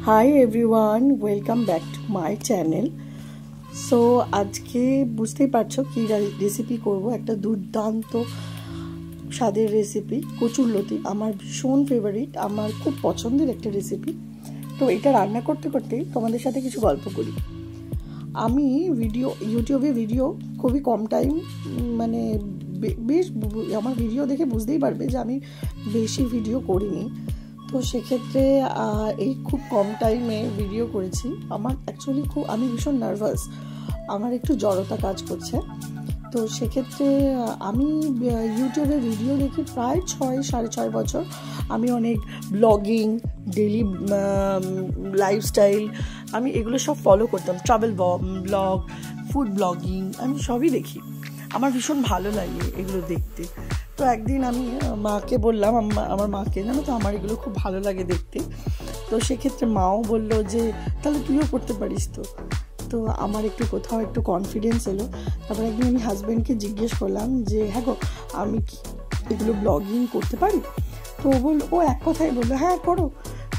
Hi everyone, welcome back to my channel. So আজকে বুঝতেই পারছো কী রেসিপি করব। একটা দুর্দান্ত স্বাদের রেসিপি, কচুরলতি। আমার ভীষণ ফেভারিট, আমার খুব পছন্দের একটা রেসিপি। তো এটা রান্না করতে করতেই তোমাদের সাথে কিছু গল্প করি। আমি ইউটিউবে ভিডিও খুবই কম টাইম, মানে বেশ আমার ভিডিও দেখে বুঝতেই পারবে যে আমি বেশি ভিডিও করিনি। তো সেক্ষেত্রে এই খুব কম টাইমে ভিডিও করেছি। আমার অ্যাকচুয়ালি আমি ভীষণ নার্ভাস, আমার একটু জড়তা কাজ করছে। তো সেক্ষেত্রে আমি ইউটিউবে ভিডিও দেখি প্রায় 6.5 বছর। আমি অনেক ব্লগিং, ডেলি লাইফস্টাইল, আমি এগুলো সব ফলো করতাম। ট্রাভেল ব্লগ, ফুড ব্লগিং, আমি সবই দেখি। আমার ভীষণ ভালো লাগে এগুলো দেখতে। তো একদিন আমি মাকে বললাম, আমার মাকে জানো তো আমার এগুলো খুব ভালো লাগে দেখতে। তো সেক্ষেত্রে মাও বললো যে তাহলে তুইও করতে পারিস। তো আমার কোথাও একটু কনফিডেন্স এলো। তারপর একদিন আমি হাজব্যান্ডকে জিজ্ঞেস করলাম যে হ্যাঁ গো, আমি কি এগুলো ব্লগিং করতে পারি? তো ও এক কথাই বললো হ্যাঁ করো।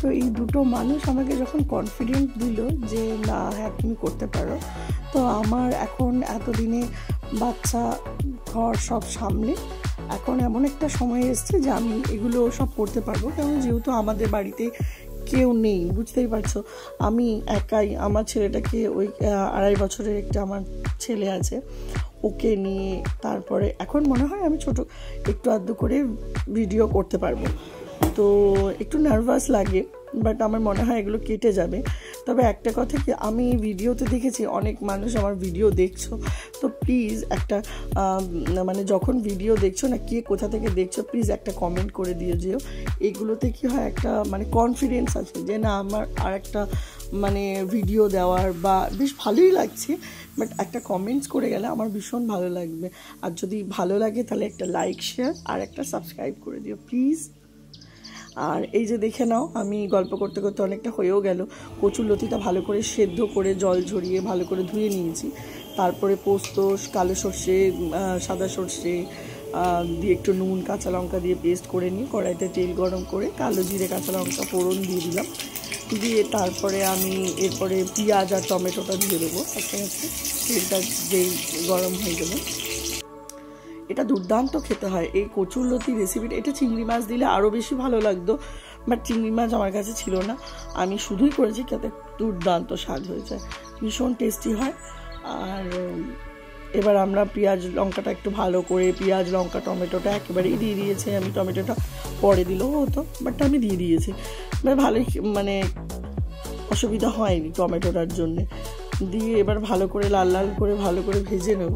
তো এই দুটো মানুষ আমাকে যখন কনফিডেন্ট দিল যে না হ্যাঁ তুমি করতে পারো, তো আমার এখন এতদিনে বাচ্চা ঘর সব সামলে এখন এমন একটা সময় এসছে যে আমি এগুলো সব করতে পারবো। কারণ যেহেতু আমাদের বাড়িতে কেউ নেই, বুঝতেই পারছো, আমি একাই। আমার ছেলেটাকে ওই 2.5 বছরের একটা আমার ছেলে আছে, ওকে নিয়ে তারপরে এখন মনে হয় আমি ছোট একটু আধটু করে ভিডিও করতে পারবো। তো একটু নার্ভাস লাগে, বাট আমার মনে হয় এগুলো কেটে যাবে। তবে একটা কথা কি, আমি ভিডিওতে দেখেছি অনেক মানুষ আমার ভিডিও দেখছো, তো প্লিজ একটা মানে যখন ভিডিও দেখছো না, কে কোথা থেকে দেখছো, প্লিজ একটা কমেন্ট করে দিয়ে যেও। এগুলোতে কি হয়, একটা মানে কনফিডেন্স আছে যে না আমার আর একটা মানে ভিডিও দেওয়ার বা বেশ ভালোই লাগছে। বাট একটা কমেন্টস করে গেলে আমার ভীষণ ভালো লাগবে। আর যদি ভালো লাগে তাহলে একটা লাইক, শেয়ার আর একটা সাবস্ক্রাইব করে দিও প্লিজ। আর এই যে দেখে নাও, আমি গল্প করতে করতে অনেকটা হয়েও গেল। কচুরলতিটা ভালো করে সেদ্ধ করে জল ঝরিয়ে ভালো করে ধুয়ে নিয়েছি। তারপরে পোস্ত, কালো সর্ষে, সাদা সর্ষে দিয়ে একটু নুন, কাঁচা লঙ্কা দিয়ে পেস্ট করে নিয়ে কড়াইতে তেল গরম করে কালো জিরে, কাঁচা লঙ্কা ফোড়ন দিয়ে দিলাম। দিয়ে তারপরে আমি এরপরে পেঁয়াজ আর টমেটোটা দিয়ে দেবো একটা একটা। তেলটা যেই গরম হয়ে গেল, এটা দুর্দান্ত খেতে হয় এই কচুরলতি রেসিপিটা। এটা চিংড়ি মাছ দিলে আরও বেশি ভালো লাগতো, বাট চিংড়ি মাছ আমার কাছে ছিল না। আমি শুধুই করেছি, যাতে দুর্দান্ত স্বাদ হয়েছে, ভীষণ টেস্টি হয়। আর এবার আমরা পেঁয়াজ লঙ্কাটা একটু ভালো করে, পেঁয়াজ লঙ্কা টমেটোটা একেবারেই দিয়ে দিয়েছি। আমি টমেটোটা পরে দিলেও হতো, বাট আমি দিয়ে দিয়েছি। ভালোই মানে অসুবিধা হয়নি টমেটোটার জন্যে। দিয়ে এবার ভালো করে লাল লাল করে ভালো করে ভেজে নেব।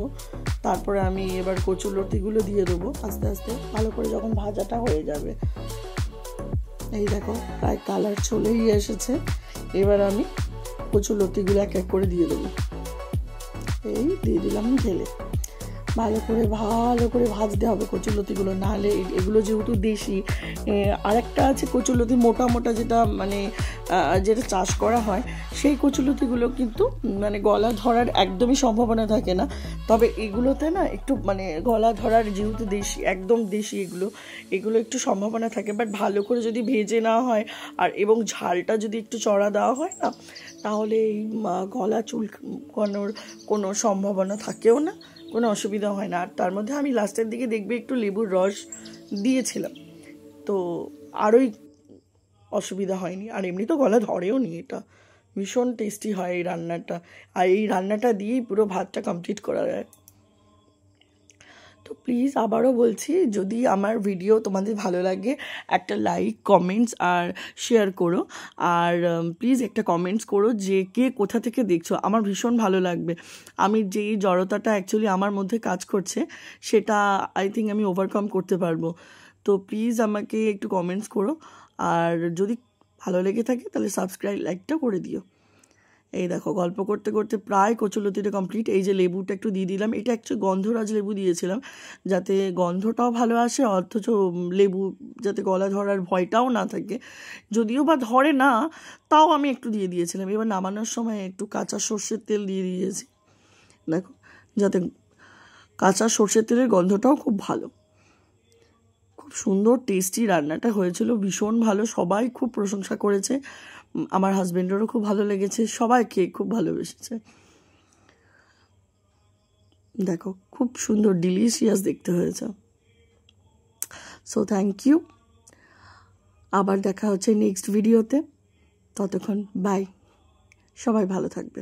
তারপরে আমি এবার কচুরলতিগুলো দিয়ে দেবো আস্তে আস্তে, ভালো করে যখন ভাজাটা হয়ে যাবে। এই দেখো প্রায় কালার চলেই এসেছে। এবার আমি কচুরলতিগুলো এক এক করে দিয়ে দেবো। এই দিয়ে দিলাম ঢেলে। ভালো করে ভাজতে হবে কচুরলতিগুলো, নাহলে এগুলো যেহেতু দেশি। আরেকটা আছে কচুরলতি মোটা মোটা, যেটা চাষ করা হয়, সেই কচুরলতিগুলো কিন্তু মানে গলা ধরার একদমই সম্ভাবনা থাকে না। তবে এগুলোতে না একটু মানে গলা ধরার, যেহেতু দেশি, একদম দেশি এগুলো একটু সম্ভাবনা থাকে। বাট ভালো করে যদি ভেজে নেওয়া হয় আর এবং ঝালটা যদি একটু চড়া দেওয়া হয় না, তাহলে এই গলা চুলকানোর কোনো সম্ভাবনা থাকেও না, কোনো অসুবিধা হয় না। আর তার মধ্যে আমি লাস্টের দিকে দেখবে একটু লেবুর রস দিয়েছিলাম, তো আরোই অসুবিধা হয়নি। আর এমনি তো গলা ধরেও নি, এটা ভীষণ টেস্টি হয় এই রান্নাটা। আর এই রান্নাটা দিয়েই পুরো ভাতটা কমপ্লিট করা যায়। তো প্লিজ আবারও বলছি, যদি আমার ভিডিও তোমাদের ভালো লাগে একটা লাইক, কমেন্টস আর শেয়ার করো। আর প্লিজ একটা কমেন্টস করো যে কে কোথা থেকে দেখছো, আমার ভীষণ ভালো লাগবে। আমি যেই জড়তাটা অ্যাকচুয়ালি আমার মধ্যে কাজ করছে, সেটা আই থিঙ্ক আমি ওভারকাম করতে পারবো। তো প্লিজ আমাকে একটু কমেন্টস করো। আর যদি ভালো লেগে থাকে তাহলে সাবস্ক্রাইব, লাইকটা করে দিও। এই দেখো গল্প করতে করতে প্রায় কচুরলতিটা কমপ্লিট। এই যে লেবুটা একটু দিয়ে দিলাম, এটা অ্যাকচুয়ালি গন্ধরাজ লেবু দিয়েছিলাম যাতে গন্ধটাও ভালো আসে, অথচ লেবু যাতে গলা ধরার ভয়টাও না থাকে। যদিও বা ধরে না, তাও আমি একটু দিয়ে দিয়েছিলাম। এবার নামানোর সময় একটু কাঁচা সর্ষের তেল দিয়ে দিয়েছি, দেখো, যাতে কাঁচা সর্ষের তেলের গন্ধটাও খুব ভালো। খুব সুন্দর টেস্টি রান্নাটা হয়েছিল, ভীষণ ভালো, সবাই খুব প্রশংসা করেছে। আমার হাজবেন্ডেরও খুব ভালো লেগেছে, সবাই খেয়ে খুব ভালোবেসেছে। দেখো খুব সুন্দর ডিলিশিয়াস দেখতে হয়েছে। সো থ্যাংক ইউ, আবার দেখা হচ্ছে নেক্সট ভিডিওতে। ততক্ষণ বাই, সবাই ভালো থাকবে।